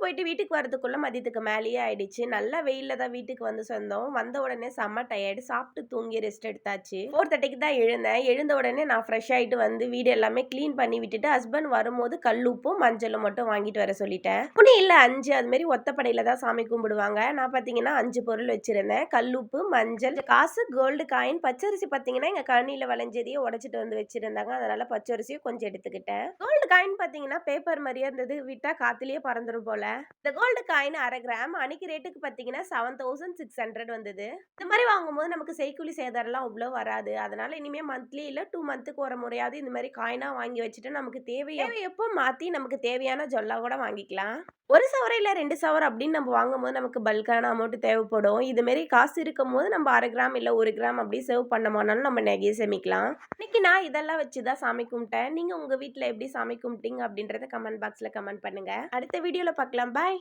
போயிட்டு வீட்டுக்கு வரதுக்குள்ள மதியத்துக்கு மேலேயே ஆயிடுச்சு. நல்லா வெயில்ல தான் வீட்டுக்கு வந்து சேர்ந்தோம். வந்த உடனே செம்ம டயர்டு. சாப்பிட்டு தூங்கி ரெஸ்ட் எடுத்தாச்சு. 4:30க்கு தான் எழுந்தேன். எழுந்த உடனே நான் ஃப்ரெஷ் ஆயிட்டு வந்து வீடு எல்லாமே கிளீன் பண்ணி விட்டுட்டு, ஹஸ்பண்ட் வரும்போது கல்லுப்பும், மஞ்சளும் மட்டும் வாங்கிட்டு வர சொல்லிட்டேன். துணி இல்ல 5 அது மாரி ஒத்தப்படையில தான் சாமி கும்பிடுவாங்க. நான் பார்த்தீங்கன்னா 5 பொருள் வச்சிருந்தேன். கல்லுப்பு, மஞ்சள், காசு, கோல்டு காயின், பச்சரிசி பார்த்தீங்கன்னா எங்க கழனியில விளைஞ்சதையே உடைச்சிட்டு வந்து வச்சிருந்தாங்க. அதனால பச்சரிசியும் கொஞ்சம் எடுத்துக்கிட்டேன். கோல்டு காயின் பார்த்தீங்கன்னா பேப்பர் மாரியே இருந்தது. விட்டா காத்துலயே பறந்துரும் போல. இந்த கோல்டு காயின் 1/2 கிராம் அன்னைக்கு ரேட்டுக்கு பார்த்தீங்கன்னா 7600 வந்தது. இந்த மாரி வாங்கும்போது நமக்கு செய்கூலி சேதாரம்லாம் அவ்ளோ வராது. அதனால இனிமே மந்த்லி இல்ல 2 மந்த்துக்கு ஒரு முறையாவது இந்த மாரி காயினா வாங்கி வச்சுட்டு நமக்கு தேவையப்போ மாத்தி நமக்கு தேவையான ஜொல்லா கூட வாங்கிக்கலாம். 1 சவரன் இல்ல 2 சவரன் அப்படின்னு நம்ம வாங்கும்போது நமக்கு பல்க்கான அமௌண்ட் தேவைப்படும். இது மாரி காசு இருக்கும்போது நம்ம 1/2 கிராம் இல்ல 1 கிராம் அப்படி சேவ் பண்ணோம்னாலும் நம்ம நகைய சேமிக்கலாம். இன்னைக்கு நான் இதெல்லாம் வச்சு தான் சாமி கும்பிட்டேன். நீங்க உங்க வீட்ல எப்படி சாமி கும்பிட்டீங்க அப்படின்றத கமெண்ட் பாக்ஸ்ல கமெண்ட் பண்ணுங்க. அடுத்த வீடியோல பார்க்கலாம். பாய்.